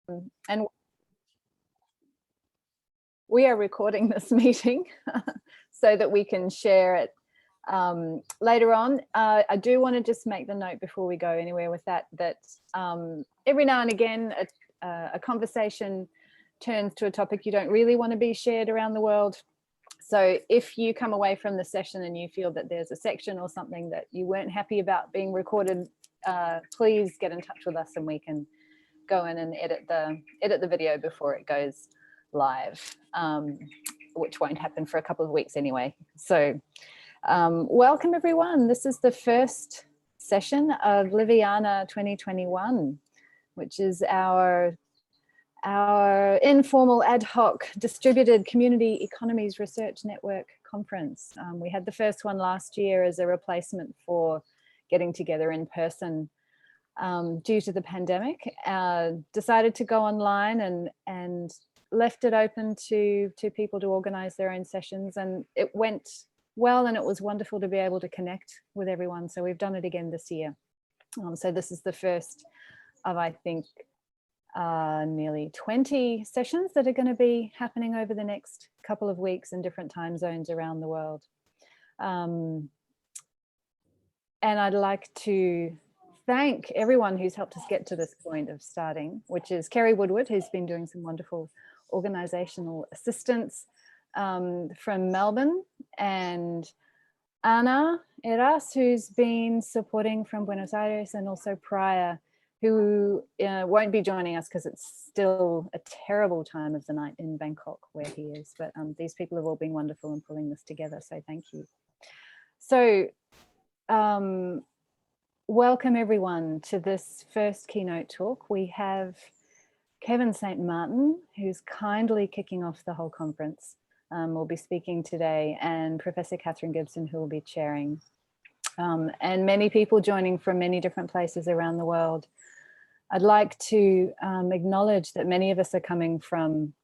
And we are recording this meeting so that we can share it later on. I do want to just make the note before we go anywhere with that, that every now and again a conversation turns to a topic you don't really want to be shared around the world. So if you come away from the session and you feel that there's a section or something that you weren't happy about being recorded, please get in touch with us and we can go in and edit the video before it goes live, which won't happen for a couple of weeks anyway. So welcome everyone. This is the first session of LIVIANA 2021, which is our informal ad hoc distributed community economies research network conference. We had the first one last year as a replacement for getting together in person due to the pandemic. Decided to go online and left it open to people to organize their own sessions, and it went well, and it was wonderful to be able to connect with everyone. So we've done it again this year. So this is the first of, I think, nearly 20 sessions that are going to be happening over the next couple of weeks in different time zones around the world. And I'd like to thank everyone who's helped us get to this point of starting, which is Kerry Woodward, who's been doing some wonderful organizational assistance from Melbourne, and Ana Eras, who's been supporting from Buenos Aires, and also Prior, who won't be joining us because it's still a terrible time of the night in Bangkok where he is. But these people have all been wonderful in pulling this together, so thank you. So welcome everyone to this first keynote talk. We have Kevin St. Martin, who's kindly kicking off the whole conference. Will be speaking today, and Professor Catherine Gibson, who will be chairing, and many people joining from many different places around the world. I'd like to acknowledge that many of us are coming from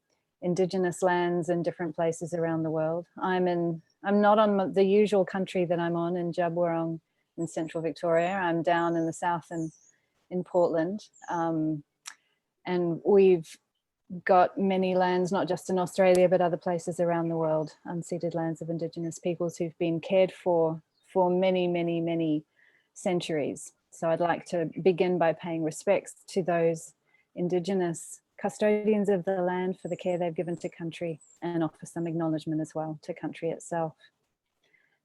Indigenous lands in different places around the world. I'm not on the usual country that I'm on in Jabberong in central Victoria. I'm down in the south in Portland. And we've got many lands, not just in Australia, but other places around the world, unceded lands of Indigenous peoples who've been cared for many, many, many centuries. So I'd like to begin by paying respects to those Indigenous custodians of the land for the care they've given to country, and offer some acknowledgement as well to country itself.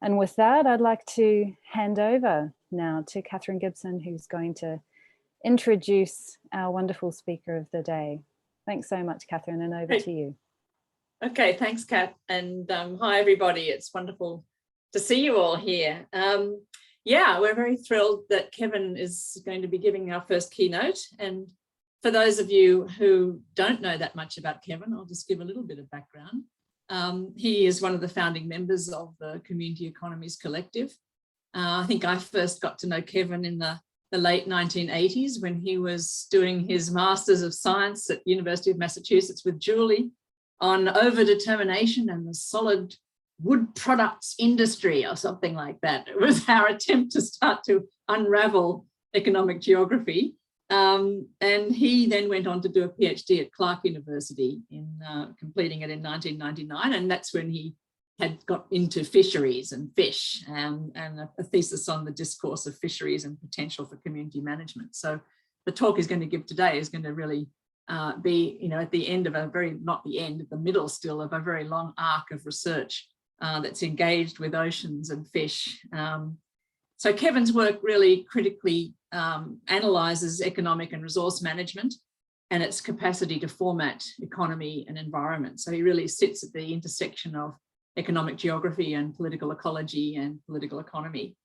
And with that, I'd like to hand over now to Catherine Gibson, who's going to introduce our wonderful speaker of the day. Thanks so much, Catherine, and over to you. Okay, thanks, Kat, and hi everybody. It's wonderful to see you all here. Yeah, we're very thrilled that Kevin is going to be giving our first keynote. And for those of you who don't know that much about Kevin, I'll just give a little bit of background. He is one of the founding members of the Community Economies Collective. I think I first got to know Kevin in the late 1980s when he was doing his Masters of Science at University of Massachusetts with Julie on overdetermination and the solid wood products industry or something like that. It was our attempt to start to unravel economic geography. And he then went on to do a PhD at Clark University, completing it in 1999. And that's when he had got into fisheries and fish, and a thesis on the discourse of fisheries and potential for community management. So the talk he's going to give today is going to really be, at the end of the middle still of a very long arc of research that's engaged with oceans and fish. So Kevin's work really critically analyzes economic and resource management and its capacity to format economy and environment. So he really sits at the intersection of economic geography and political ecology and political economy.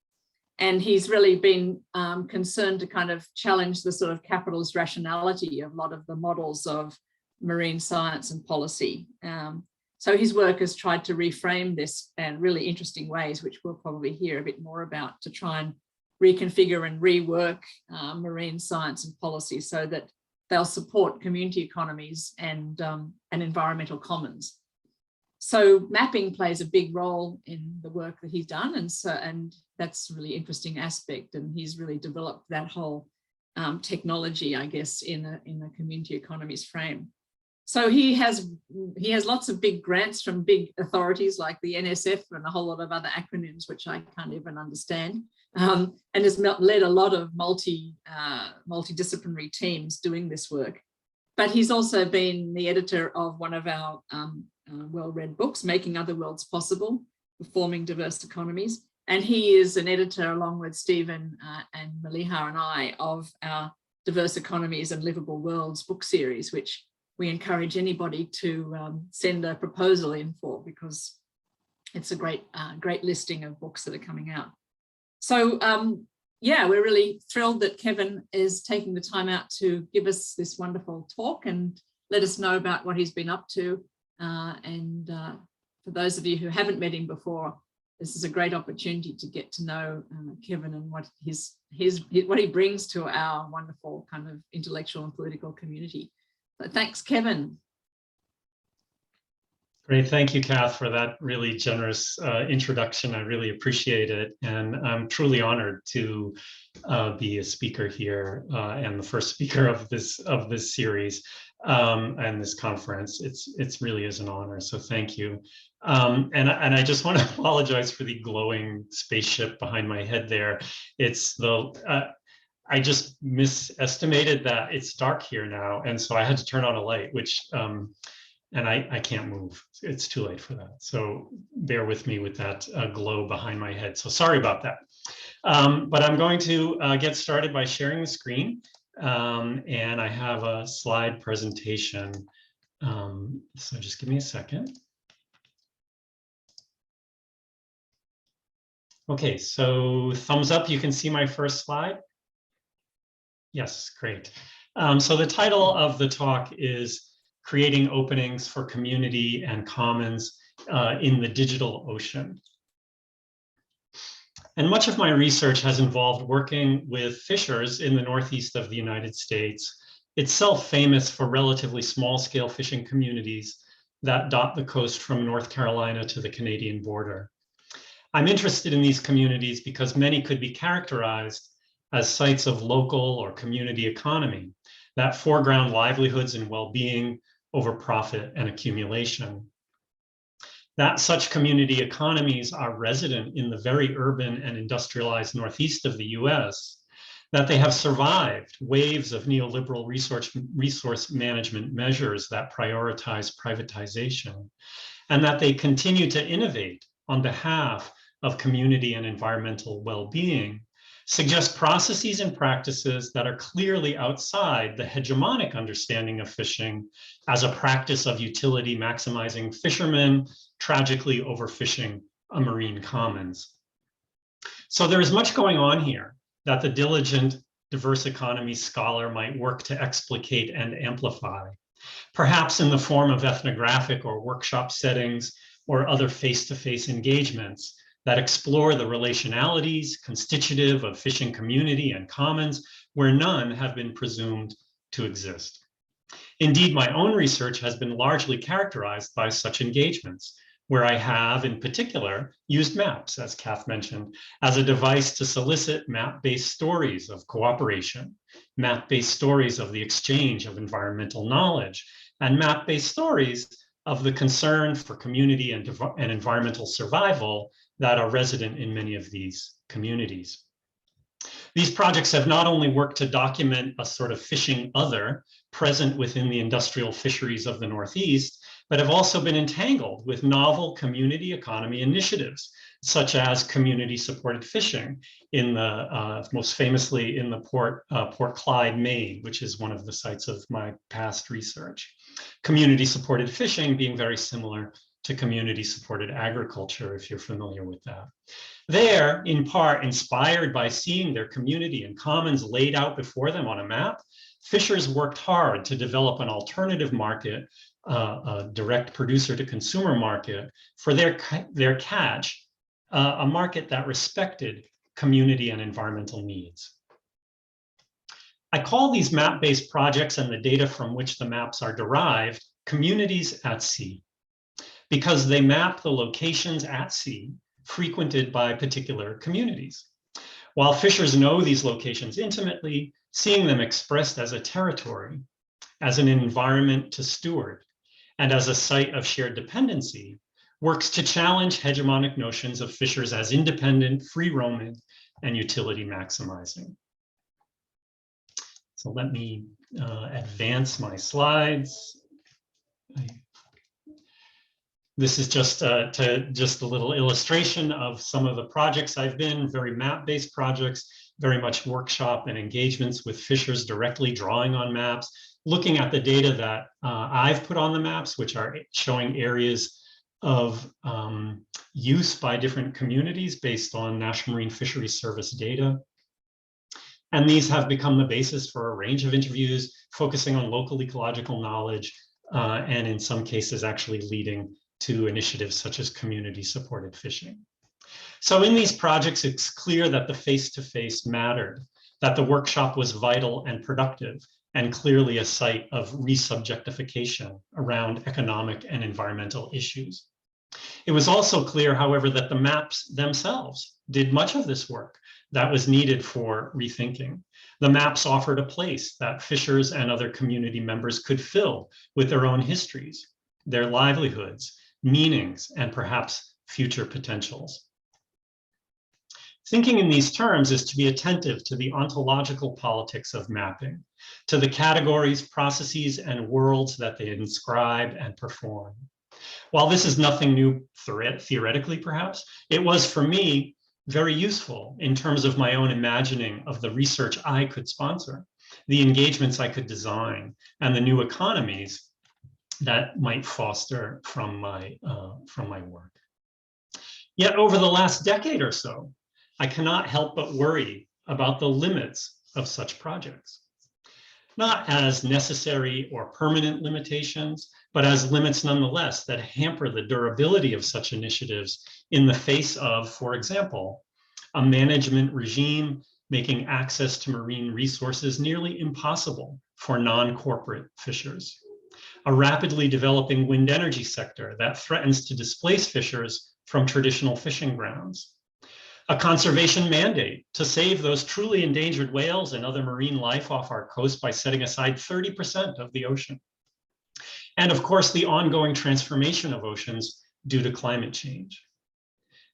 And he's really been concerned to kind of challenge the sort of capitalist rationality of a lot of the models of marine science and policy. So his work has tried to reframe this in really interesting ways, which we'll probably hear a bit more about, to try and reconfigure and rework marine science and policy so that they'll support community economies and environmental commons. So mapping plays a big role in the work that he's done, and that's a really interesting aspect, and he's really developed that whole technology, I guess, in a community economies frame. So he has lots of big grants from big authorities like the NSF and a whole lot of other acronyms, which I can't even understand, and has led a lot of multidisciplinary teams doing this work. But he's also been the editor of one of our well-read books, Making Other Worlds Possible, Reforming Diverse Economies. And he is an editor, along with Stephen and Maliha and I, of our Diverse Economies and Livable Worlds book series, which we encourage anybody to send a proposal in for, because it's a great listing of books that are coming out. So yeah, we're really thrilled that Kevin is taking the time out to give us this wonderful talk and let us know about what he's been up to. And for those of you who haven't met him before, this is a great opportunity to get to know Kevin and what what he brings to our wonderful kind of intellectual and political community. So thanks, Kevin. Great, thank you, Kath, for that really generous introduction. I really appreciate it, and I'm truly honored to be a speaker here and the first speaker of this series and this conference. It's really is an honor, so thank you. And I just want to apologize for the glowing spaceship behind my head there. It's the I just misestimated that it's dark here now, and so I had to turn on a light, which and I can't move. It's too late for that. So bear with me with that glow behind my head. So sorry about that. But I'm going to get started by sharing the screen. And I have a slide presentation. So just give me a second. Okay, so thumbs up, you can see my first slide. Yes, great. So the title of the talk is Creating Openings for Community and Commons in the Digital Ocean. And much of my research has involved working with fishers in the Northeast of the United States, itself famous for relatively small-scale fishing communities that dot the coast from North Carolina to the Canadian border. I'm interested in these communities because many could be characterized as sites of local or community economy that foreground livelihoods and well-being over profit and accumulation. That such community economies are resident in the very urban and industrialized Northeast of the US, that they have survived waves of neoliberal resource management measures that prioritize privatization, and that they continue to innovate on behalf of community and environmental well-being, suggest processes and practices that are clearly outside the hegemonic understanding of fishing as a practice of utility maximizing fishermen tragically overfishing a marine commons. So there is much going on here that the diligent diverse economies scholar might work to explicate and amplify, perhaps in the form of ethnographic or workshop settings or other face-to-face engagements that explore the relationalities constitutive of fishing community and commons where none have been presumed to exist. Indeed, my own research has been largely characterized by such engagements, where I have, in particular, used maps, as Kath mentioned, as a device to solicit map-based stories of cooperation, map-based stories of the exchange of environmental knowledge, and map-based stories of the concern for community and environmental survival that are resident in many of these communities. These projects have not only worked to document a sort of fishing other present within the industrial fisheries of the Northeast, but have also been entangled with novel community economy initiatives, such as community-supported fishing in the, most famously in the Port Clyde, Maine, which is one of the sites of my past research. Community-supported fishing being very similar to community-supported agriculture, if you're familiar with that. There, in part, inspired by seeing their community and commons laid out before them on a map, fishers worked hard to develop an alternative market, a direct producer to consumer market for their catch, a market that respected community and environmental needs. I call these map-based projects and the data from which the maps are derived communities at sea, because they map the locations at sea frequented by particular communities. While fishers know these locations intimately, seeing them expressed as a territory, as an environment to steward, and as a site of shared dependency works to challenge hegemonic notions of fishers as independent, free-roaming, and utility maximizing. So let me advance my slides. This is just a little illustration of some of the projects I've been, very map-based projects, very much workshop and engagements with fishers directly drawing on maps, looking at the data that I've put on the maps, which are showing areas of use by different communities based on National Marine Fisheries Service data. And these have become the basis for a range of interviews focusing on local ecological knowledge, and in some cases actually leading to initiatives such as community-supported fishing. So in these projects, it's clear that the face-to-face mattered, that the workshop was vital and productive, and clearly a site of resubjectification around economic and environmental issues. It was also clear, however, that the maps themselves did much of this work that was needed for rethinking. The maps offered a place that fishers and other community members could fill with their own histories, their livelihoods, meanings, and perhaps future potentials. Thinking in these terms is to be attentive to the ontological politics of mapping, to the categories, processes, and worlds that they inscribe and perform. While this is nothing new theoretically, perhaps, it was for me very useful in terms of my own imagining of the research I could sponsor, the engagements I could design, and the new economies that might foster from my work. Yet over the last decade or so, I cannot help but worry about the limits of such projects. Not as necessary or permanent limitations, but as limits nonetheless that hamper the durability of such initiatives in the face of, for example, a management regime making access to marine resources nearly impossible for non-corporate fishers, a rapidly developing wind energy sector that threatens to displace fishers from traditional fishing grounds, a conservation mandate to save those truly endangered whales and other marine life off our coast by setting aside 30% of the ocean. And of course, the ongoing transformation of oceans due to climate change.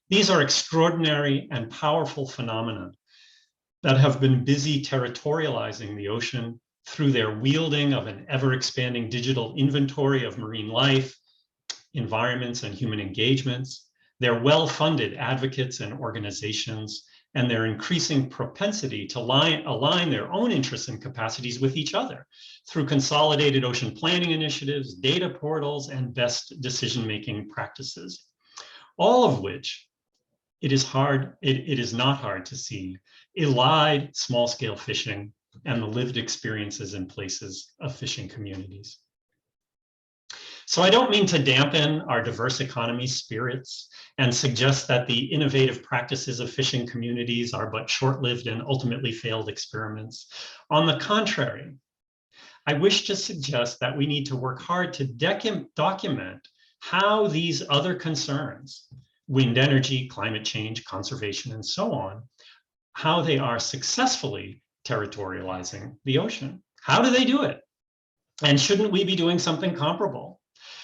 These are extraordinary and powerful phenomena that have been busy territorializing the ocean through their wielding of an ever-expanding digital inventory of marine life, environments, and human engagements, their well-funded advocates and organizations, and their increasing propensity to align their own interests and capacities with each other through consolidated ocean planning initiatives, data portals, and best decision-making practices. All of which, it is not hard to see, elide small-scale fishing and the lived experiences and places of fishing communities. So I don't mean to dampen our diverse economy spirits and suggest that the innovative practices of fishing communities are but short-lived and ultimately failed experiments. On the contrary, I wish to suggest that we need to work hard to document how these other concerns, wind energy, climate change, conservation, and so on, how they are successfully territorializing the ocean. How do they do it? And shouldn't we be doing something comparable?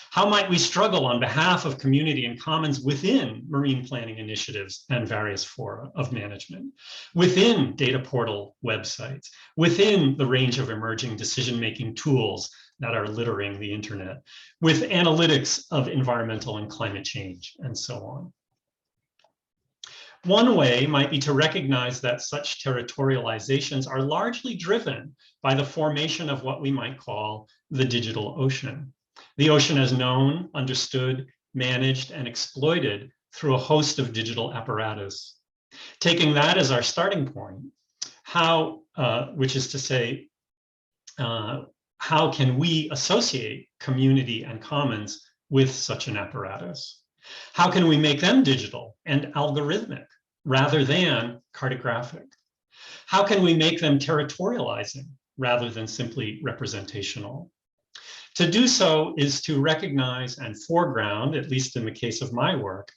How might we struggle on behalf of community and commons within marine planning initiatives and various fora of management, within data portal websites, within the range of emerging decision-making tools that are littering the internet, with analytics of environmental and climate change, and so on. One way might be to recognize that such territorializations are largely driven by the formation of what we might call the digital ocean. The ocean as known, understood, managed, and exploited through a host of digital apparatus. Taking that as our starting point, which is to say, how can we associate community and commons with such an apparatus? How can we make them digital and algorithmic rather than cartographic? How can we make them territorializing rather than simply representational? To do so is to recognize and foreground, at least in the case of my work,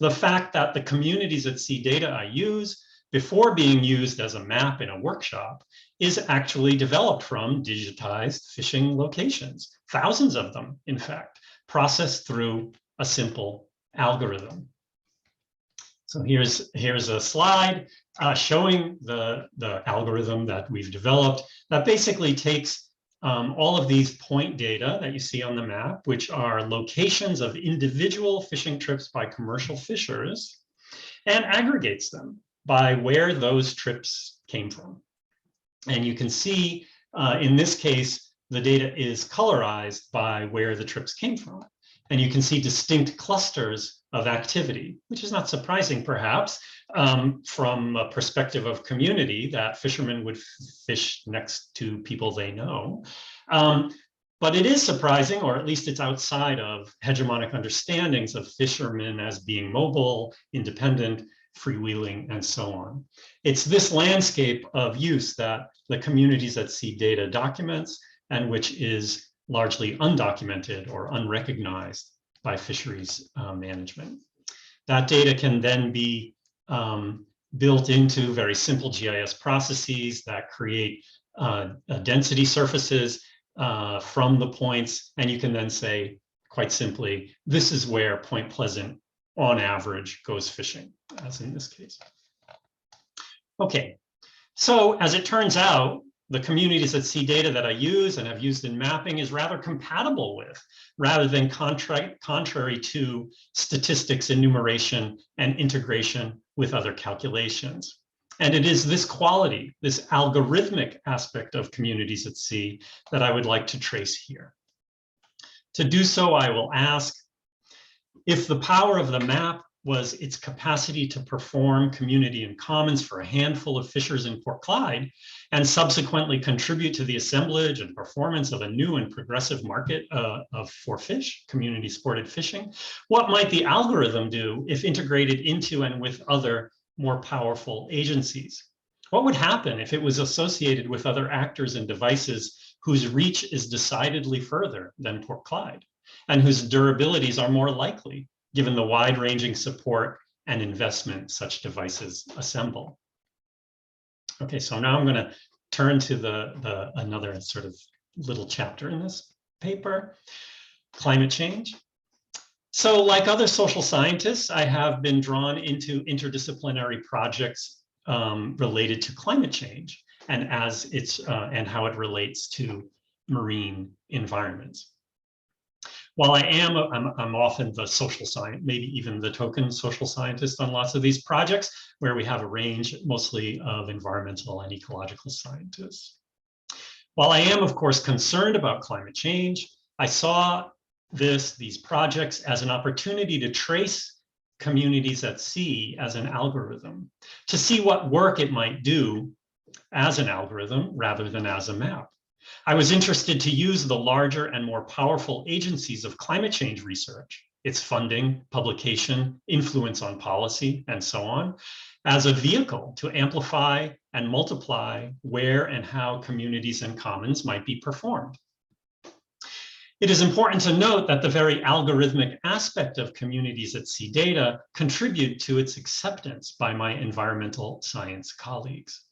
the fact that the communities at sea data I use, before being used as a map in a workshop, is actually developed from digitized fishing locations, thousands of them, in fact, processed through a simple algorithm. So here's a slide showing the algorithm that we've developed that basically takes all of these point data that you see on the map, which are locations of individual fishing trips by commercial fishers, and aggregates them by where those trips came from. And you can see in this case, the data is colorized by where the trips came from. And you can see distinct clusters of activity, which is not surprising, perhaps, from a perspective of community, that fishermen would fish next to people they know. But it is surprising, or at least it's outside of hegemonic understandings of fishermen as being mobile, independent, freewheeling, and so on. It's this landscape of use that the Communities at Sea data documents, and which is largely undocumented or unrecognized by fisheries management. That data can then be built into very simple GIS processes that create density surfaces from the points, and you can then say, quite simply, this is where Point Pleasant, on average, goes fishing, as in this case. Okay, so as it turns out, the Communities at Sea data that I use and have used in mapping is rather compatible with, rather than contrary to, statistics, enumeration, and integration with other calculations. And it is this quality, this algorithmic aspect of Communities at Sea, that I would like to trace here. To do so, I will ask, if the power of the map was its capacity to perform community and commons for a handful of fishers in Port Clyde, and subsequently contribute to the assemblage and performance of a new and progressive market for fish, community sported fishing, what might the algorithm do if integrated into and with other more powerful agencies? What would happen if it was associated with other actors and devices whose reach is decidedly further than Port Clyde, and whose durabilities are more likely, given the wide-ranging support and investment such devices assemble? Okay, so now I'm going to turn to another sort of little chapter in this paper, climate change. So like other social scientists, I have been drawn into interdisciplinary projects related to climate change and and how it relates to marine environments. While I'm often the social scientist, maybe even the token social scientist on lots of these projects, where we have a range mostly of environmental and ecological scientists. While I am, of course, concerned about climate change, I saw these projects as an opportunity to trace Communities at Sea as an algorithm, to see what work it might do as an algorithm rather than as a map. I was interested to use the larger and more powerful agencies of climate change research, its funding, publication, influence on policy, and so on, as a vehicle to amplify and multiply where and how communities and commons might be performed. It is important to note that the very algorithmic aspect of Communities at Sea data contribute to its acceptance by my environmental science colleagues.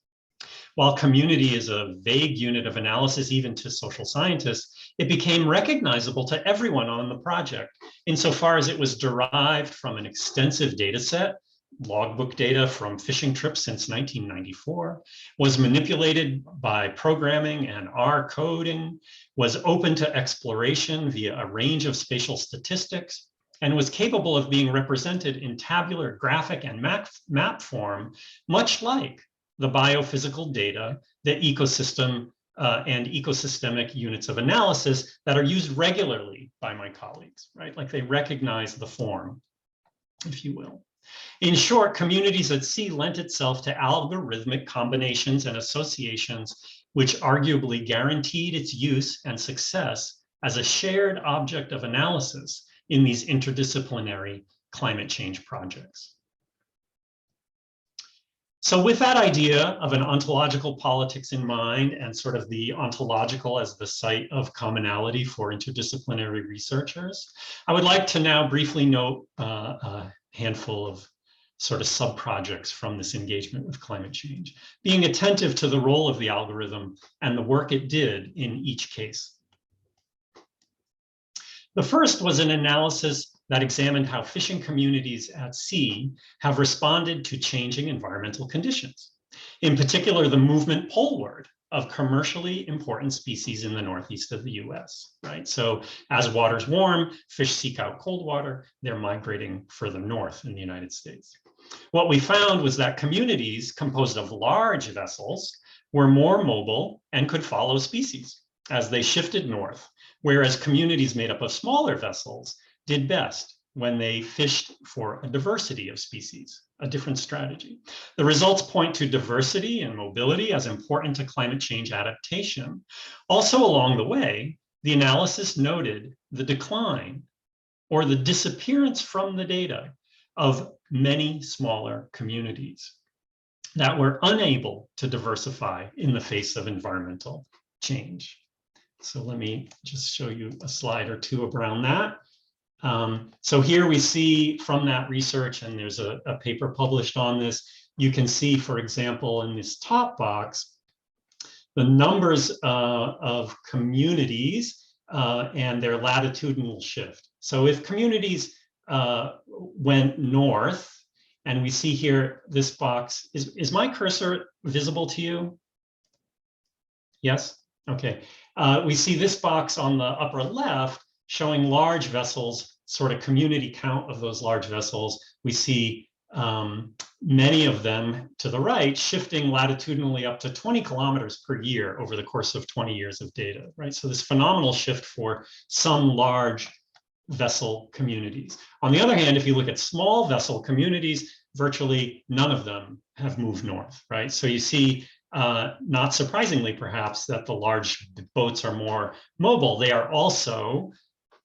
While community is a vague unit of analysis even to social scientists, it became recognizable to everyone on the project, insofar as it was derived from an extensive data set, logbook data from fishing trips since 1994, was manipulated by programming and R coding, was open to exploration via a range of spatial statistics, and was capable of being represented in tabular, graphic, and map form, much like the biophysical data, the ecosystem and ecosystemic units of analysis that are used regularly by my colleagues, right? Like they recognize the form, if you will. In short, Communities at Sea lent itself to algorithmic combinations and associations, which arguably guaranteed its use and success as a shared object of analysis in these interdisciplinary climate change projects. So with that idea of an ontological politics in mind, and sort of the ontological as the site of commonality for interdisciplinary researchers, I would like to now briefly note a handful of sort of sub-projects from this engagement with climate change, being attentive to the role of the algorithm and the work it did in each case. The first was an analysis that examined how fishing communities at sea have responded to changing environmental conditions. In particular, the movement poleward of commercially important species in the northeast of the US, right? So as waters warm, fish seek out cold water, they're migrating further north in the United States. What we found was that communities composed of large vessels were more mobile and could follow species as they shifted north, whereas communities made up of smaller vessels did best when they fished for a diversity of species, a different strategy. The results point to diversity and mobility as important to climate change adaptation. Also along the way, the analysis noted the decline or the disappearance from the data of many smaller communities that were unable to diversify in the face of environmental change. So let me just show you a slide or two around that. So here we see from that research, and there's a paper published on this, you can see, for example, in this top box, the numbers of communities and their latitudinal shift. So if communities went north, and we see here this box, is my cursor visible to you? Yes? Okay. We see this box on the upper left showing large vessels, sort of community count of those large vessels. We see many of them to the right shifting latitudinally up to 20 kilometers per year over the course of 20 years of data, right? So this phenomenal shift for some large vessel communities. On the other hand, if you look at small vessel communities, virtually none of them have moved north, right? So you see, not surprisingly perhaps, that the large boats are more mobile. They are also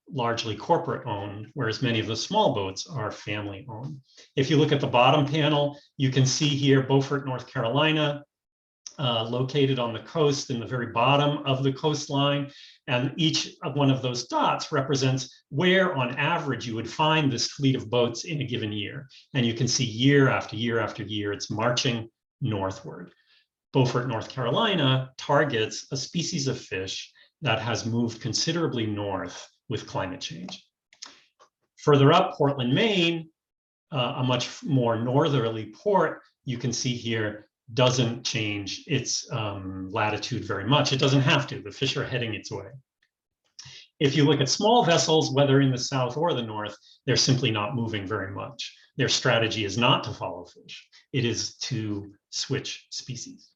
largely corporate owned, whereas many of the small boats are family owned. If you look at the bottom panel, you can see here Beaufort, North Carolina, located on the coast in the very bottom of the coastline. And each one of those dots represents where on average you would find this fleet of boats in a given year. And you can see year after year after year, it's marching northward. Beaufort, North Carolina targets a species of fish that has moved considerably north with climate change. Further up, Portland, Maine, a much more northerly port, you can see here, doesn't change its latitude very much. It doesn't have to. The fish are heading its way. If you look at small vessels, whether in the south or the north, they're simply not moving very much. Their strategy is not to follow fish. It is to switch species.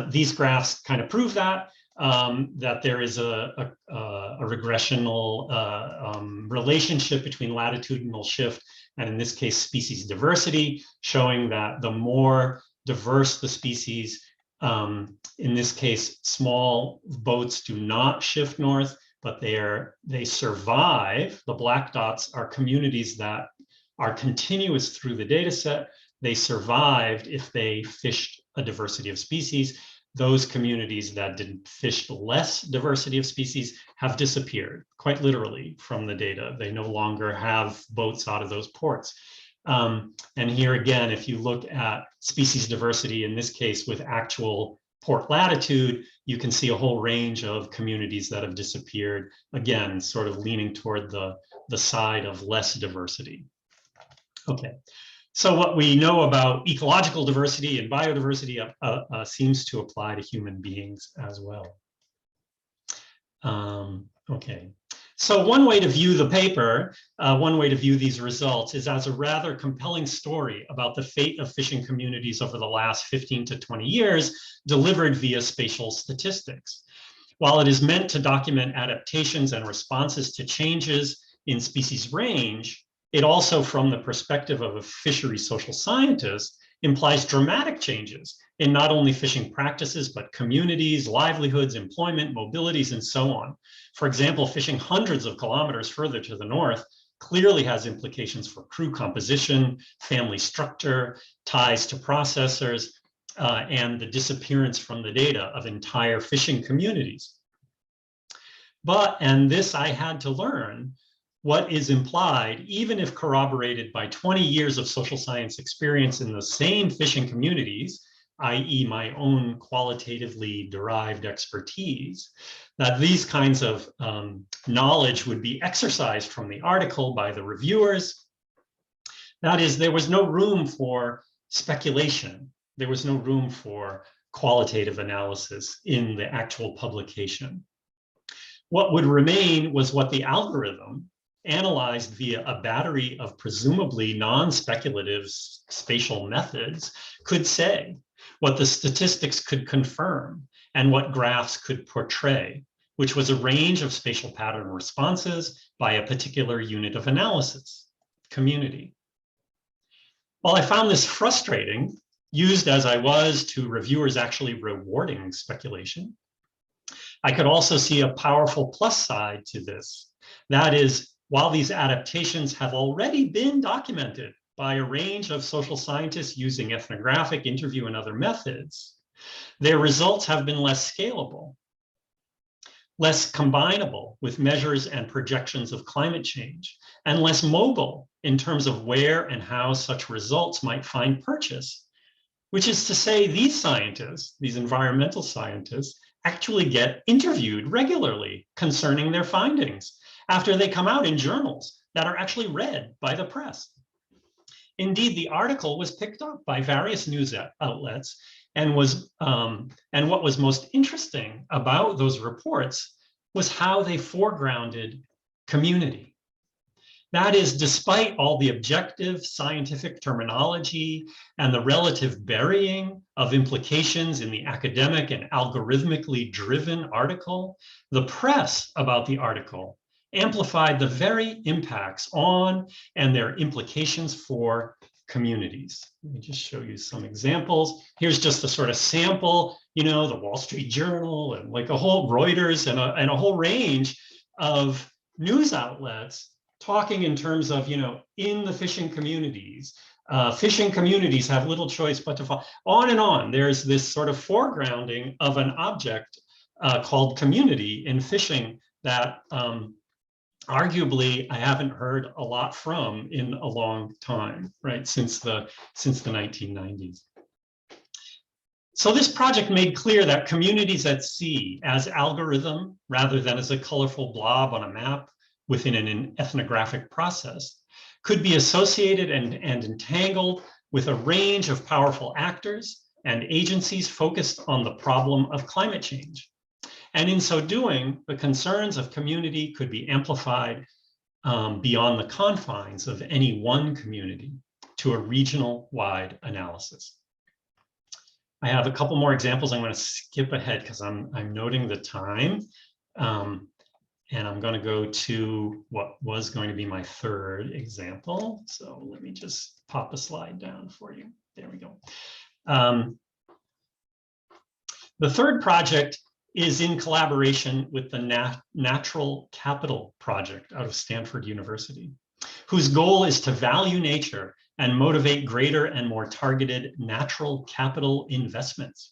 These graphs kind of prove that there is a regressional relationship between latitudinal shift and, in this case, species diversity, showing that the more diverse the species, in this case, small boats do not shift north, but they survive. The black dots are communities that are continuous through the data set. They survived if they fished a diversity of species. Those communities that did fish less diversity of species have disappeared, quite literally, from the data. They no longer have boats out of those ports. And here again, if you look at species diversity, in this case with actual port latitude, you can see a whole range of communities that have disappeared, again, sort of leaning toward the side of less diversity. Okay. So what we know about ecological diversity and biodiversity seems to apply to human beings as well. Okay, so one way to view the paper, one way to view these results is as a rather compelling story about the fate of fishing communities over the last 15 to 20 years, delivered via spatial statistics. While it is meant to document adaptations and responses to changes in species range, it also, from the perspective of a fisheries social scientist, implies dramatic changes in not only fishing practices, but communities, livelihoods, employment, mobilities, and so on. For example, fishing hundreds of kilometers further to the north clearly has implications for crew composition, family structure, ties to processors, and the disappearance from the data of entire fishing communities. But, and this I had to learn, what is implied, even if corroborated by 20 years of social science experience in the same fishing communities, i.e. my own qualitatively derived expertise, that these kinds of knowledge would be exercised from the article by the reviewers. That is, there was no room for speculation. There was no room for qualitative analysis in the actual publication. What would remain was what the algorithm, analyzed via a battery of presumably non-speculative spatial methods, could say, what the statistics could confirm, and what graphs could portray, which was a range of spatial pattern responses by a particular unit of analysis, community. While I found this frustrating, used as I was to reviewers actually rewarding speculation, I could also see a powerful plus side to this. That is, while these adaptations have already been documented by a range of social scientists using ethnographic, interview, and other methods, their results have been less scalable, less combinable with measures and projections of climate change, and less mobile in terms of where and how such results might find purchase. Which is to say, these scientists, these environmental scientists, actually get interviewed regularly concerning their findings after they come out in journals that are actually read by the press. Indeed, the article was picked up by various news outlets, and what was most interesting about those reports was how they foregrounded community. That is, despite all the objective scientific terminology and the relative burying of implications in the academic and algorithmically driven article, the press about the article amplified the very impacts on and their implications for communities. Let me just show you some examples. Here's just a sort of sample, the Wall Street Journal and like a whole Reuters and a whole range of news outlets talking in terms of, in the fishing communities have little choice but to follow. On and on, there's this sort of foregrounding of an object called community in fishing that arguably I haven't heard a lot from in a long time, right? Since the 1990s. So this project made clear that communities at sea as algorithm, rather than as a colorful blob on a map within an ethnographic process, could be associated and entangled with a range of powerful actors and agencies focused on the problem of climate change. And in so doing, the concerns of community could be amplified beyond the confines of any one community to a regional-wide analysis. I have a couple more examples. I'm going to skip ahead because I'm noting the time. And I'm going to go to what was going to be my third example. So let me just pop a slide down for you. There we go. The third project is in collaboration with the Natural Capital Project out of Stanford University, whose goal is to value nature and motivate greater and more targeted natural capital investments.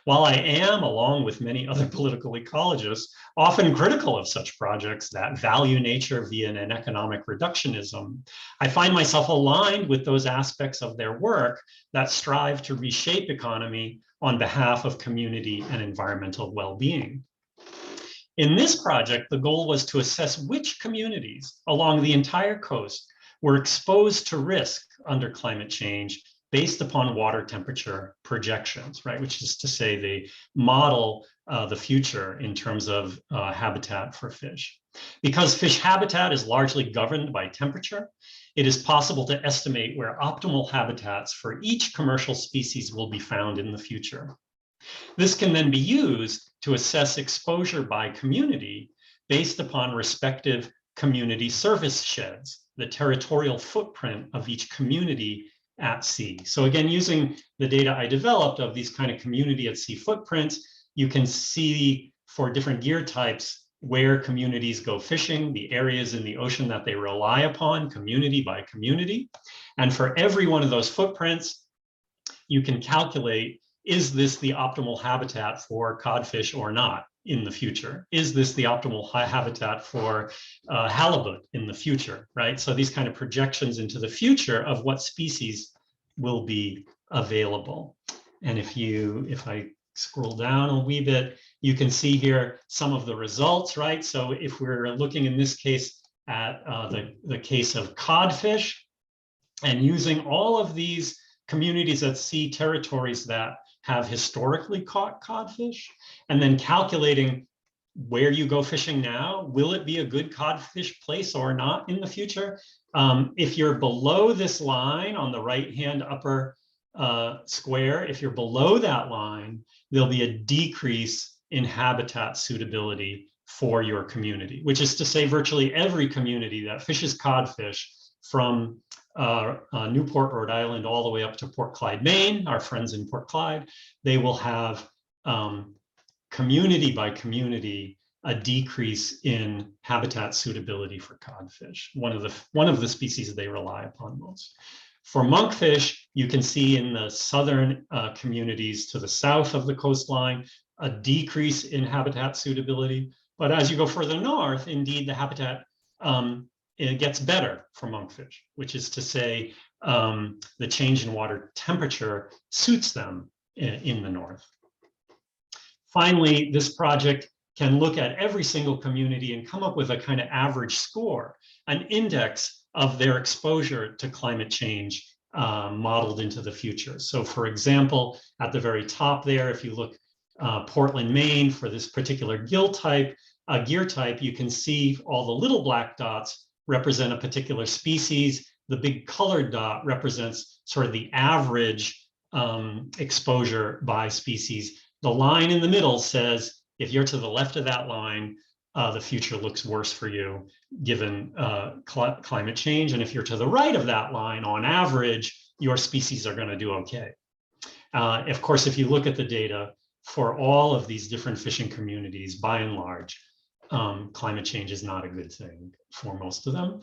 While I am, along with many other political ecologists, often critical of such projects that value nature via an economic reductionism, I find myself aligned with those aspects of their work that strive to reshape economy on behalf of community and environmental well-being. In this project, the goal was to assess which communities along the entire coast were exposed to risk under climate change based upon water temperature projections, right? Which is to say they model the future in terms of habitat for fish. Because fish habitat is largely governed by temperature, it is possible to estimate where optimal habitats for each commercial species will be found in the future. This can then be used to assess exposure by community based upon respective community service sheds, the territorial footprint of each community at sea. So again, using the data I developed of these kind of community at sea footprints, you can see for different gear types where communities go fishing, the areas in the ocean that they rely upon, community by community. And for every one of those footprints, you can calculate, is this the optimal habitat for codfish or not in the future? Is this the optimal habitat for halibut in the future, right? So these kind of projections into the future of what species will be available. And if I scroll down a wee bit, you can see here some of the results, right? So if we're looking in this case at the case of codfish, and using all of these communities at sea territories that have historically caught codfish, and then calculating where you go fishing now, will it be a good codfish place or not in the future? If you're below this line on the right-hand upper square, if you're below that line, there'll be a decrease in habitat suitability for your community, which is to say virtually every community that fishes codfish from Newport, Rhode Island, all the way up to Port Clyde, Maine, our friends in Port Clyde, they will have community by community a decrease in habitat suitability for codfish, one of the species they rely upon most. For monkfish, you can see in the southern communities to the south of the coastline, a decrease in habitat suitability. But as you go further north, indeed, the habitat it gets better for monkfish, which is to say the change in water temperature suits them in the north. Finally, this project can look at every single community and come up with a kind of average score, an index of their exposure to climate change modeled into the future. So for example, at the very top there, if you look Portland, Maine, for this particular gear type, you can see all the little black dots represent a particular species. The big colored dot represents sort of the average exposure by species. The line in the middle says, if you're to the left of that line, the future looks worse for you given climate change. And if you're to the right of that line, on average, your species are going to do okay. Of course, if you look at the data for all of these different fishing communities, by and large, climate change is not a good thing for most of them.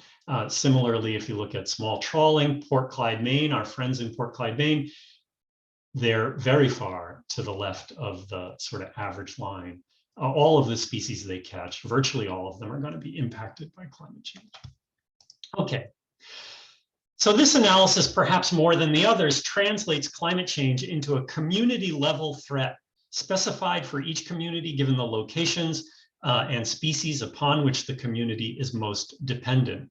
Similarly, if you look at small trawling, Port Clyde, Maine, our friends in Port Clyde, Maine, they're very far to the left of the sort of average line. All of the species they catch, virtually all of them, are going to be impacted by climate change. Okay. So this analysis, perhaps more than the others, translates climate change into a community level threat specified for each community given the locations and species upon which the community is most dependent.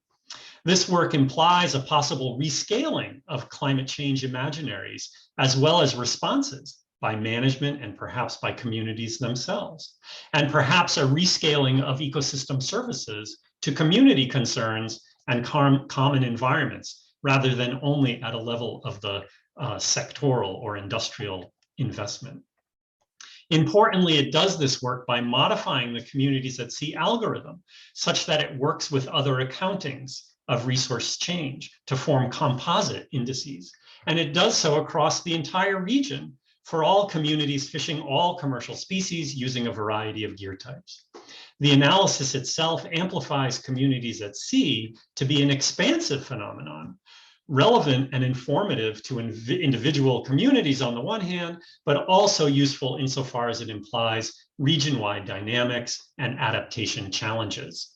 This work implies a possible rescaling of climate change imaginaries, as well as responses by management and perhaps by communities themselves, and perhaps a rescaling of ecosystem services to community concerns and common environments, rather than only at a level of the sectoral or industrial investment. Importantly, it does this work by modifying the communities at sea algorithm such that it works with other accountings of resource change to form composite indices. And it does so across the entire region for all communities fishing all commercial species using a variety of gear types. The analysis itself amplifies communities at sea to be an expansive phenomenon, relevant and informative to individual communities on the one hand, but also useful insofar as it implies region-wide dynamics and adaptation challenges.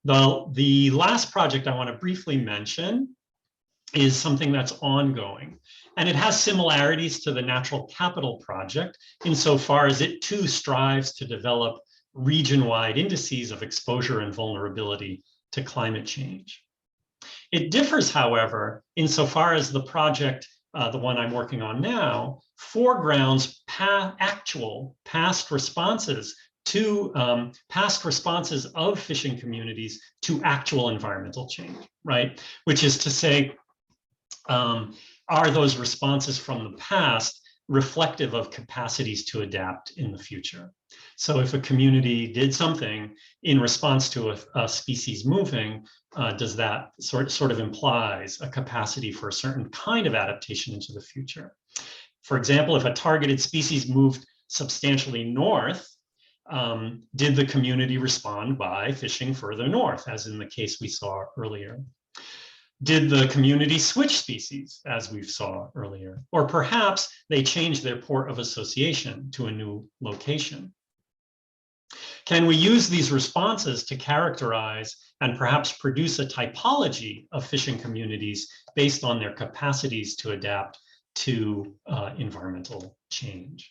The last project I want to briefly mention is something that's ongoing, and it has similarities to the Natural Capital Project insofar as it too strives to develop region-wide indices of exposure and vulnerability to climate change. It differs, however, insofar as the project, the one I'm working on now, foregrounds actual past responses of fishing communities to actual environmental change, right? Which is to say, are those responses from the past reflective of capacities to adapt in the future? So if a community did something in response to a species moving, does that sort of implies a capacity for a certain kind of adaptation into the future? For example, if a targeted species moved substantially north, did the community respond by fishing further north, as in the case we saw earlier? Did the community switch species, as we saw earlier? Or perhaps they changed their port of association to a new location. Can we use these responses to characterize and perhaps produce a typology of fishing communities based on their capacities to adapt to environmental change?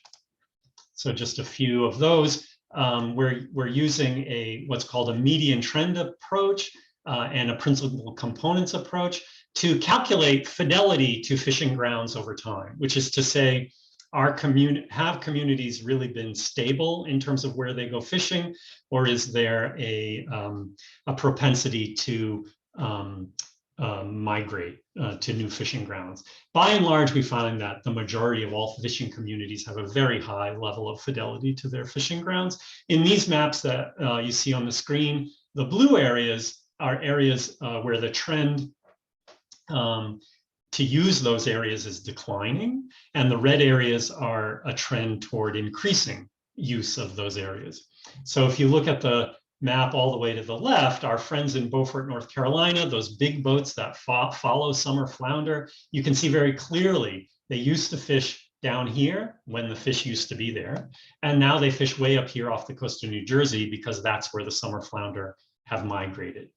So just a few of those. We're using what's called a median trend approach and a principal components approach to calculate fidelity to fishing grounds over time, which is to say, have communities really been stable in terms of where they go fishing, or is there a propensity to migrate to new fishing grounds? By and large, we find that the majority of all fishing communities have a very high level of fidelity to their fishing grounds. In these maps that you see on the screen, the blue areas are areas where the trend to use those areas is declining, and the red areas are a trend toward increasing use of those areas. So if you look at the map all the way to the left, our friends in Beaufort, North Carolina, those big boats that follow summer flounder, you can see very clearly they used to fish down here when the fish used to be there, and now they fish way up here off the coast of New Jersey because that's where the summer flounder have migrated.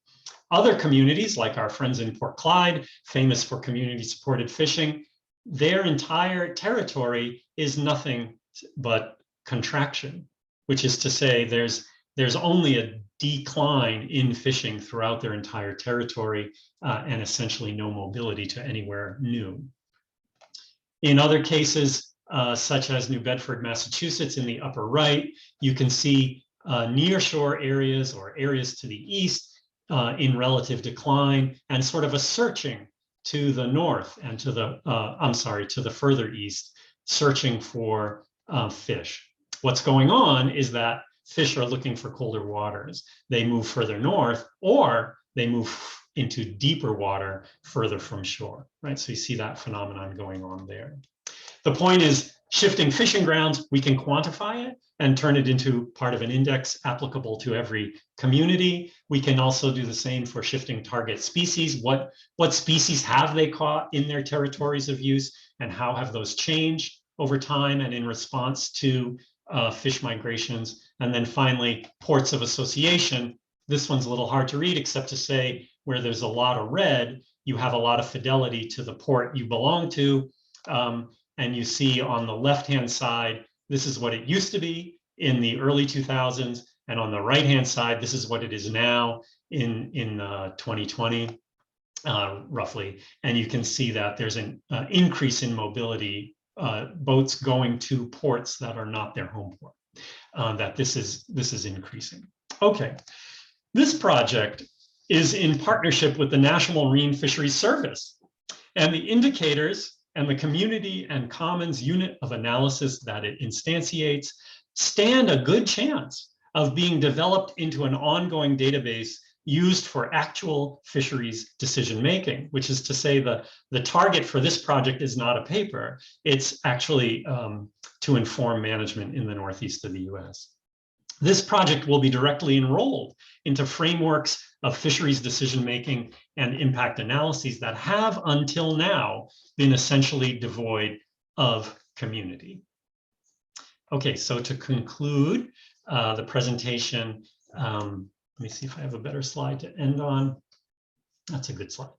Other communities, like our friends in Port Clyde, famous for community-supported fishing, their entire territory is nothing but contraction, which is to say there's only a decline in fishing throughout their entire territory and essentially no mobility to anywhere new. In other cases, such as New Bedford, Massachusetts, in the upper right, you can see nearshore areas or areas to the east in relative decline, and sort of a searching to the north and to the, to the further east, searching for fish. What's going on is that fish are looking for colder waters. They move further north, or they move into deeper water further from shore, right? So you see that phenomenon going on there. The point is, shifting fishing grounds, we can quantify it and turn it into part of an index applicable to every community. We can also do the same for shifting target species. What species have they caught in their territories of use, and how have those changed over time and in response to fish migrations? And then finally, ports of association. This one's a little hard to read, except to say where there's a lot of red, you have a lot of fidelity to the port you belong to. And you see on the left-hand side, this is what it used to be in the early 2000s. And on the right-hand side, this is what it is now in 2020, roughly. And you can see that there's an increase in mobility, boats going to ports that are not their home port, that this is increasing. Okay, this project is in partnership with the National Marine Fisheries Service, and the indicators and the community and commons unit of analysis that it instantiates stand a good chance of being developed into an ongoing database used for actual fisheries decision-making, which is to say the target for this project is not a paper, it's actually to inform management in the Northeast of the US. This project will be directly enrolled into frameworks of fisheries decision-making and impact analyses that have until now been essentially devoid of community. Okay, so to conclude the presentation, let me see if I have a better slide to end on. That's a good slide.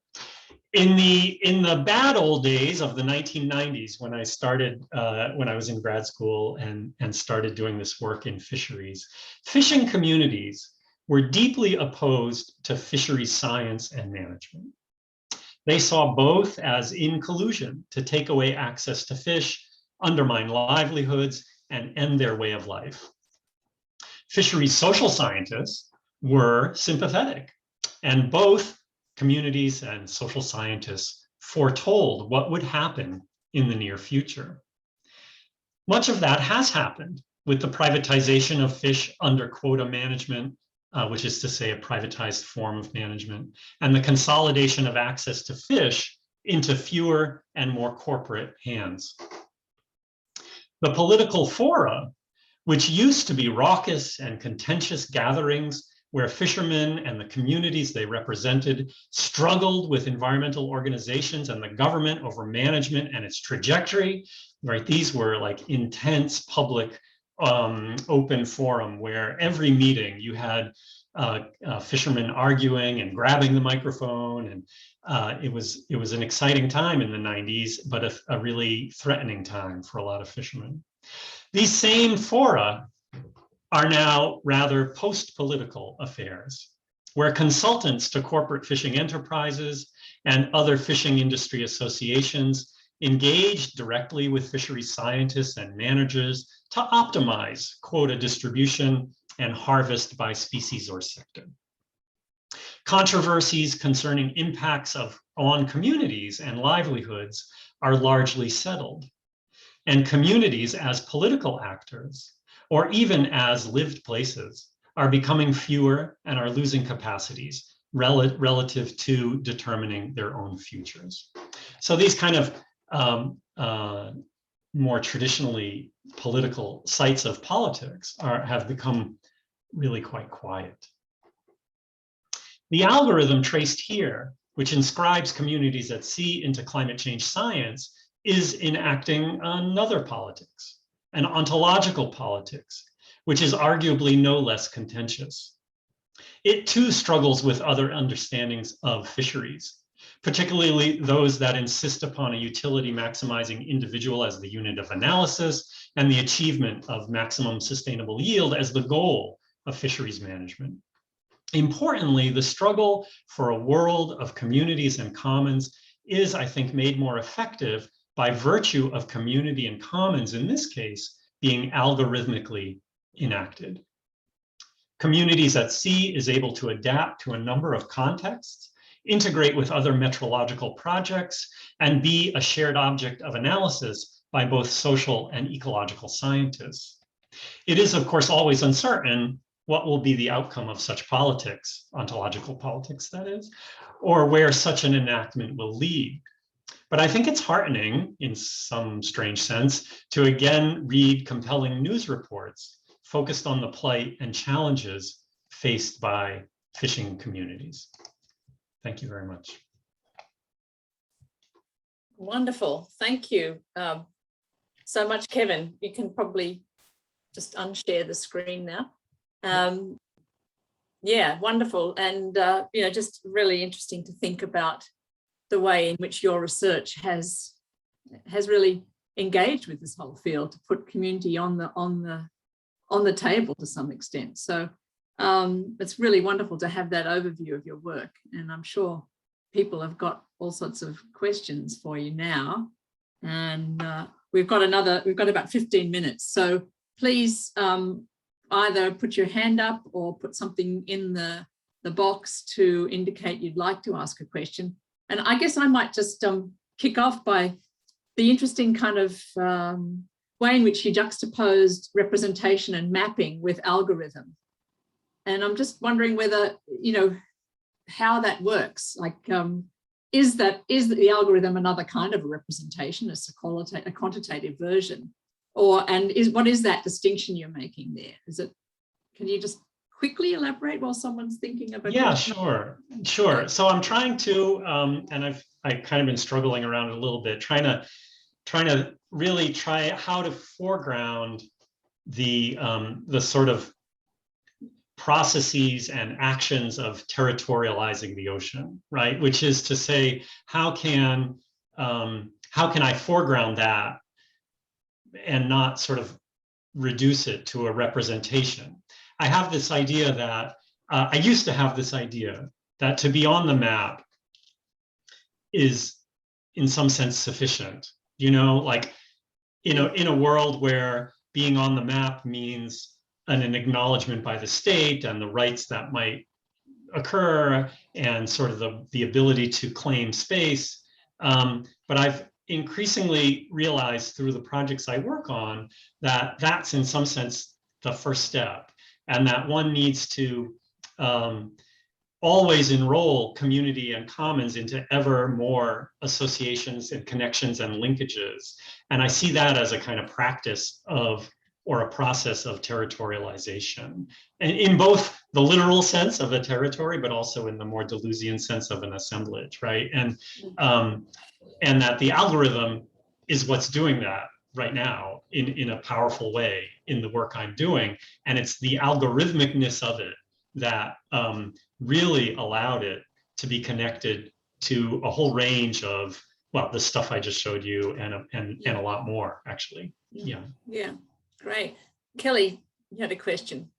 In the bad old days of the 1990s, when I started, when I was in grad school and started doing this work in fisheries, fishing communities were deeply opposed to fisheries science and management. They saw both as in collusion to take away access to fish, undermine livelihoods, and end their way of life. Fisheries social scientists were sympathetic, and both communities and social scientists foretold what would happen in the near future. Much of that has happened with the privatization of fish under quota management, which is to say a privatized form of management, and the consolidation of access to fish into fewer and more corporate hands. The political fora, which used to be raucous and contentious gatherings where fishermen and the communities they represented struggled with environmental organizations and the government over management and its trajectory, right? These were like intense public open forum where every meeting you had fishermen arguing and grabbing the microphone, and it was an exciting time in the 90s, but a really threatening time for a lot of fishermen. These same fora are now rather post-political affairs, where consultants to corporate fishing enterprises and other fishing industry associations engage directly with fisheries scientists and managers to optimize quota distribution and harvest by species or sector. Controversies concerning impacts on communities and livelihoods are largely settled, and communities as political actors, or even as lived places, are becoming fewer and are losing capacities relative to determining their own futures. So these kind of more traditionally political sites of politics have become really quite quiet. The algorithm traced here, which inscribes communities at sea into climate change science, is enacting another politics, an ontological politics, which is arguably no less contentious. It too struggles with other understandings of fisheries, particularly those that insist upon a utility maximizing individual as the unit of analysis and the achievement of maximum sustainable yield as the goal of fisheries management. Importantly, the struggle for a world of communities and commons is, I think, made more effective by virtue of community and commons, in this case, being algorithmically enacted. Communities at sea is able to adapt to a number of contexts, integrate with other metrological projects, and be a shared object of analysis by both social and ecological scientists. It is, of course, always uncertain what will be the outcome of such politics, ontological politics, that is, or where such an enactment will lead. But I think it's heartening, in some strange sense, to again read compelling news reports focused on the plight and challenges faced by fishing communities. Thank you very much. Wonderful, thank you so much, Kevin. You can probably just unshare the screen now. Yeah, wonderful, and you know, just really interesting to think about the way in which your research has really engaged with this whole field to put community on the table to some extent. So it's really wonderful to have that overview of your work, and I'm sure people have got all sorts of questions for you now. And we've got about 15 minutes, so please either put your hand up or put something in the box to indicate you'd like to ask a question. And I guess I might just kick off by the interesting kind of way in which you juxtaposed representation and mapping with algorithm. And I'm just wondering whether, you know, how that works. Like, is the algorithm another kind of a representation, a quantitative version? What is that distinction you're making there? Can you just quickly elaborate while someone's thinking about? Yeah, sure. So I'm trying to, and I've kind of been struggling around it a little bit, trying to really try how to foreground the sort of processes and actions of territorializing the ocean, right? Which is to say, how can I foreground that and not sort of reduce it to a representation? I have this idea that, I used to have this idea that to be on the map is in some sense sufficient, you know, like, you know, in a world where being on the map means an acknowledgement by the state and the rights that might occur and sort of the ability to claim space. But I've increasingly realized through the projects I work on that that's in some sense the first step, and that one needs to always enroll community and commons into ever more associations and connections and linkages. And I see that as a kind of practice of or a process of territorialization, and in both the literal sense of a territory, but also in the more Deleuzian sense of an assemblage, right? And that the algorithm is what's doing that right now in a powerful way in the work I'm doing. And it's the algorithmicness of it that really allowed it to be connected to a whole range of, well, the stuff I just showed you and a lot more, actually. Yeah. Yeah, great. Kelly, you had a question.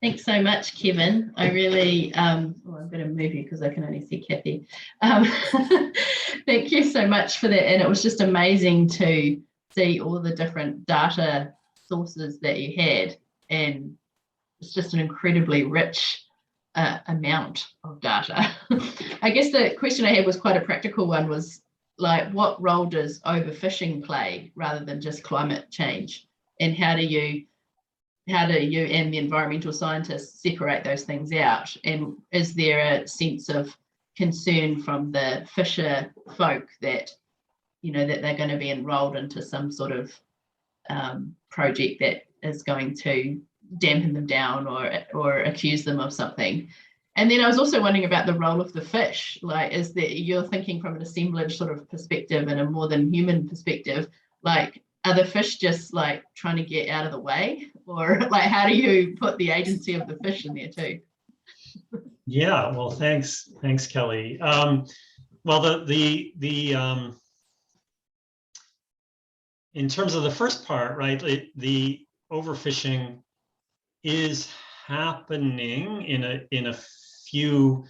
Thanks so much, Kevin. I really, I'm going to move you because I can only see Kathy. Thank you so much for that. And it was just amazing to see all the different data sources that you had. And it's just an incredibly rich amount of data. I guess the question I had was quite a practical one, was like, what role does overfishing play rather than just climate change? And how do you and the environmental scientists separate those things out? And is there a sense of concern from the fisher folk that, you know, that they're going to be enrolled into some sort of project that is going to dampen them down or accuse them of something? And then I was also wondering about the role of the fish. Like, is that you're thinking from an assemblage sort of perspective and a more than human perspective, like, are the fish just like trying to get out of the way, or like how do you put the agency of the fish in there too? Yeah, well, thanks, Kelly. Well, the in terms of the first part, right, the overfishing is happening in a few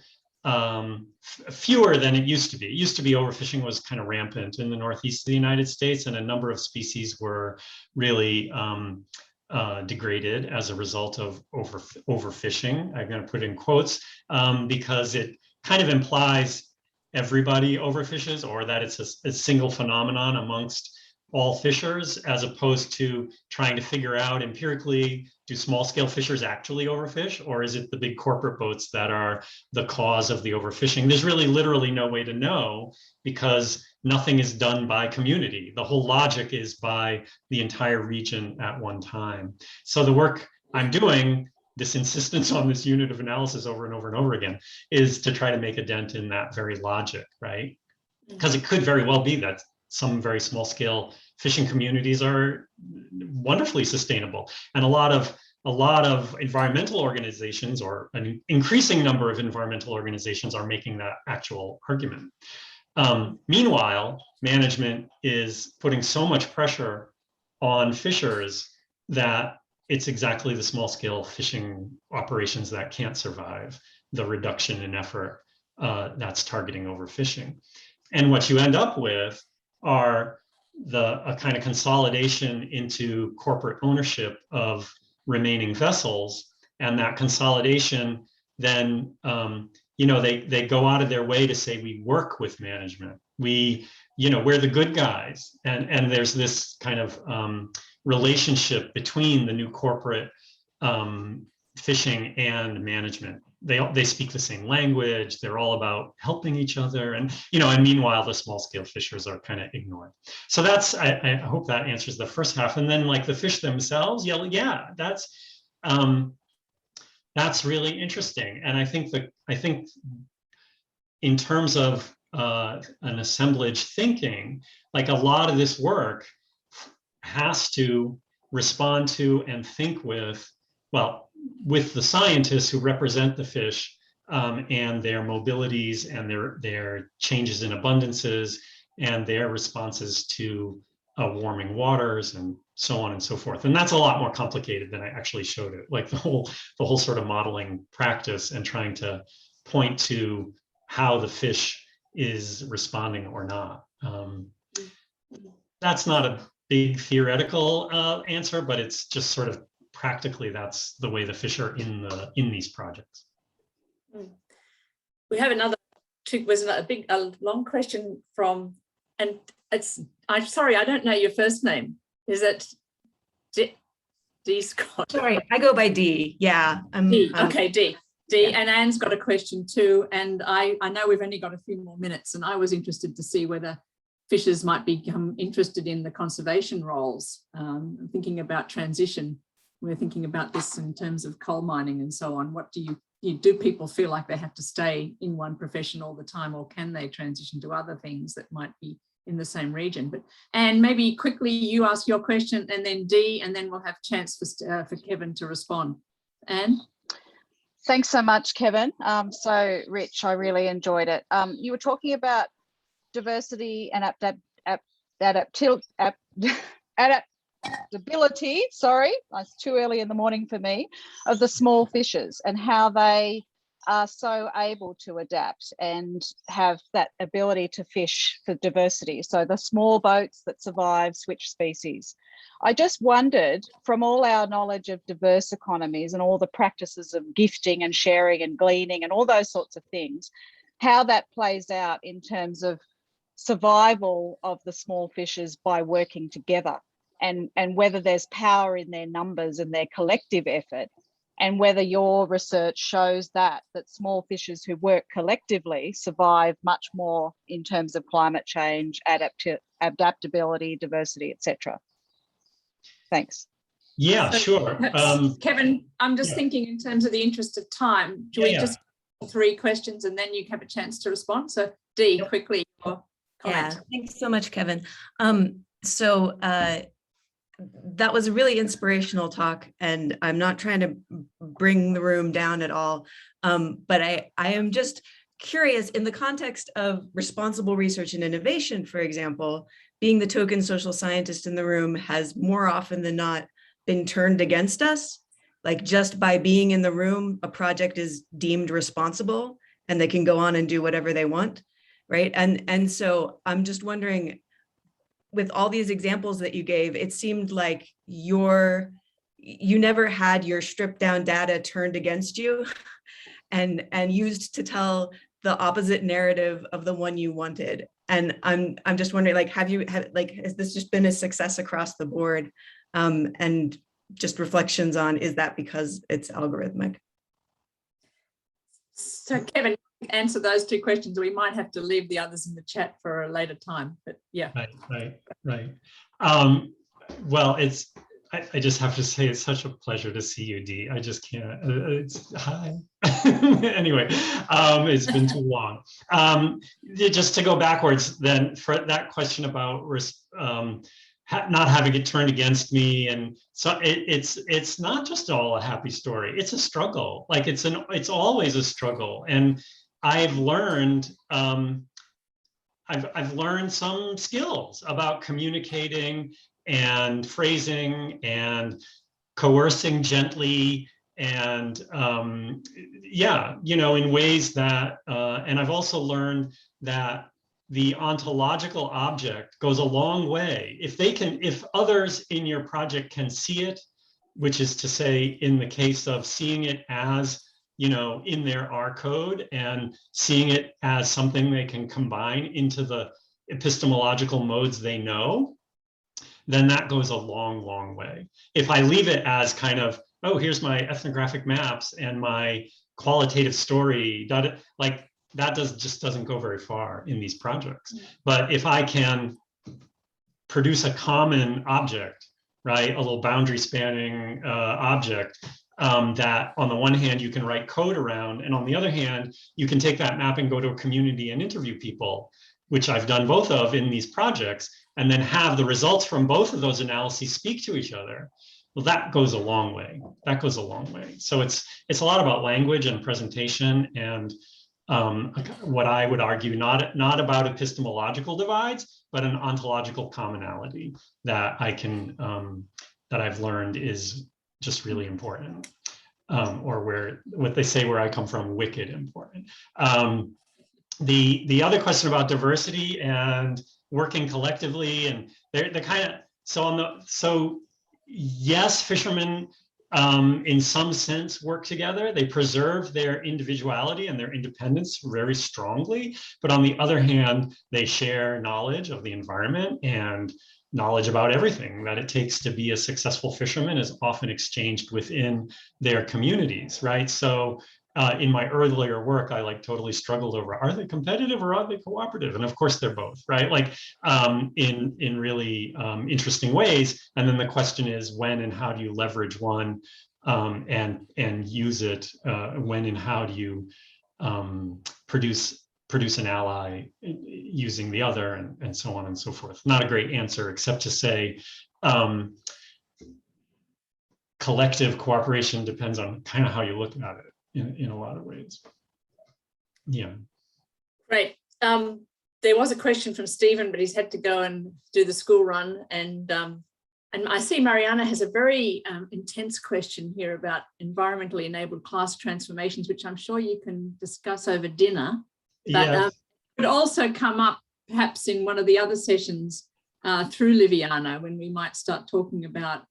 fewer than it used to be. It used to be overfishing was kind of rampant in the northeast of the United States, and a number of species were really degraded as a result of overfishing. I'm going to put in quotes because it kind of implies everybody overfishes, or that it's a single phenomenon amongst all fishers, as opposed to trying to figure out empirically, do small scale fishers actually overfish, or is it the big corporate boats that are the cause of the overfishing? There's really literally no way to know, because nothing is done by community. The whole logic is by the entire region at one time. So the work I'm doing, this insistence on this unit of analysis over and over and over again, is to try to make a dent in that very logic, right? Because it could very well be that some very small scale fishing communities are wonderfully sustainable. And a lot of environmental organizations, or an increasing number of environmental organizations, are making that actual argument. Meanwhile, management is putting so much pressure on fishers that it's exactly the small scale fishing operations that can't survive the reduction in effort that's targeting overfishing. And what you end up with are a kind of consolidation into corporate ownership of remaining vessels, and that consolidation then they go out of their way to say, we work with management, we're the good guys, and there's this kind of relationship between the new corporate fishing and management. They speak the same language. They're all about helping each other, and meanwhile the small scale fishers are kind of ignored. So that's, I hope that answers the first half. And then like the fish themselves, that's really interesting. And I think in terms of an assemblage thinking, like a lot of this work has to respond to and think with the scientists who represent the fish and their mobilities and their changes in abundances and their responses to warming waters and so on and so forth. And that's a lot more complicated than I actually showed it, like the whole sort of modeling practice and trying to point to how the fish is responding or not. That's not a big theoretical answer, but it's just sort of practically that's the way the fish are in these projects. We have another a long question from, and I'm sorry, I don't know your first name. Is it D Scott? Sorry, I go by D. Yeah. D. Okay, D. Yeah. And Anne's got a question too. And I know we've only got a few more minutes, and I was interested to see whether fishers might become interested in the conservation roles, thinking about transition. We're thinking about this in terms of coal mining and so on. What do people feel like they have to stay in one profession all the time, or can they transition to other things that might be in the same region? But and maybe quickly you ask your question, and then Dee, and then we'll have a chance for Kevin to respond. Anne? Thanks so much, Kevin. So Rich, I really enjoyed it. You were talking about diversity and adaptability, sorry, it's too early in the morning for me, of the small fishers and how they are so able to adapt and have that ability to fish for diversity. So the small boats that survive switch species. I just wondered, from all our knowledge of diverse economies and all the practices of gifting and sharing and gleaning and all those sorts of things, how that plays out in terms of survival of the small fishers by working together, and whether there's power in their numbers and their collective effort, and whether your research shows that small fishers who work collectively survive much more in terms of climate change, adaptability, diversity, etc. Thanks. Yeah, So sure. Kevin, I'm just yeah. thinking in terms of the interest of time, do we just 3 questions and then you have a chance to respond? So Dee, quickly, your comment. Yeah, thanks so much, Kevin. That was a really inspirational talk, and I'm not trying to bring the room down at all, but I am just curious, in the context of responsible research and innovation, for example, being the token social scientist in the room has more often than not been turned against us. Like, just by being in the room, a project is deemed responsible and they can go on and do whatever they want, right? And so I'm just wondering, with all these examples that you gave, it seemed like you never had your stripped down data turned against you and used to tell the opposite narrative of the one you wanted. And I'm just wondering, like, has this just been a success across the board? And just reflections on, is that because it's algorithmic? So Kevin, answer those 2 questions. We might have to leave the others in the chat for a later time, but yeah. Right. Well, I just have to say, it's such a pleasure to see you, Dee. I just can't, hi. Anyway, it's been too long. Just to go backwards then, for that question about not having it turned against me, and so it's not just all a happy story. It's a struggle. Like, it's always a struggle, and I've learned I've learned some skills about communicating and phrasing and coercing gently, and in ways that and I've also learned that the ontological object goes a long way. If others in your project can see it, which is to say, in the case of seeing it as, in their R code and seeing it as something they can combine into the epistemological modes they know, then that goes a long, long way. If I leave it as kind of, oh, here's my ethnographic maps and my qualitative story, like, that just doesn't go very far in these projects. But if I can produce a common object, right, a little boundary spanning object, that on the one hand you can write code around, and on the other hand you can take that map and go to a community and interview people, which I've done both of in these projects, and then have the results from both of those analyses speak to each other. Well, that goes a long way. That goes a long way. So it's a lot about language and presentation, and what I would argue, not about epistemological divides, but an ontological commonality that that I've learned is just really important, or what they say where I come from, wicked important. The other question about diversity and working collectively, and they're kind of, so yes, fishermen in some sense work together. They preserve their individuality and their independence very strongly, but on the other hand, they share knowledge of the environment, and knowledge about everything that it takes to be a successful fisherman is often exchanged within their communities, right? So in my earlier work, I like totally struggled over, are they competitive or are they cooperative? And of course they're both, right? Like in really interesting ways. And then the question is, when and how do you leverage one and use it? When and how do you produce an ally using the other, and so on and so forth. Not a great answer, except to say collective cooperation depends on kind of how you look at it in a lot of ways. Yeah. Great. There was a question from Stephen, but he's had to go and do the school run. And I see Mariana has a very intense question here about environmentally enabled class transformations, which I'm sure you can discuss over dinner. But Yeah. it could also come up perhaps in one of the other sessions through LIVIANA, when we might start talking about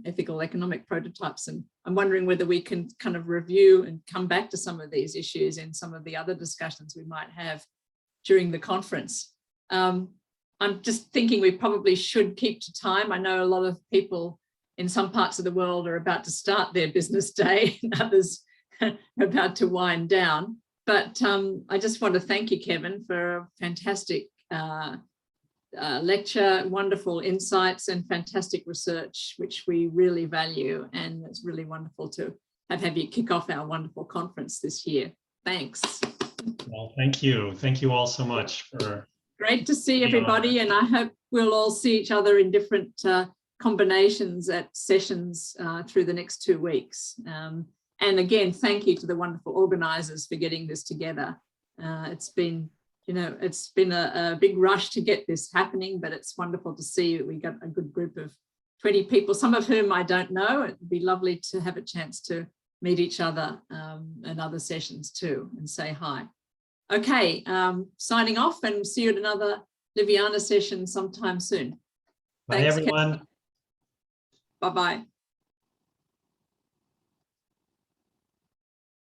ethical economic prototypes. And I'm wondering whether we can kind of review and come back to some of these issues in some of the other discussions we might have during the conference. I'm just thinking we probably should keep to time. I know a lot of people in some parts of the world are about to start their business day, and others are about to wind down. But I just want to thank you, Kevin, for a fantastic lecture, wonderful insights and fantastic research, which we really value. And it's really wonderful to have you kick off our wonderful conference this year. Thanks. Well, thank you. Thank you all so much for. Great to see everybody. And I hope we'll all see each other in different combinations at sessions through the next 2 weeks. And again, thank you to the wonderful organisers for getting this together. It's been, it's been a big rush to get this happening, but it's wonderful to see we got a good group of 20 people, some of whom I don't know. It'd be lovely to have a chance to meet each other in other sessions too and say hi. Okay, signing off, and see you at another LIVIANA session sometime soon. Bye, Thanks, everyone. Bye-bye.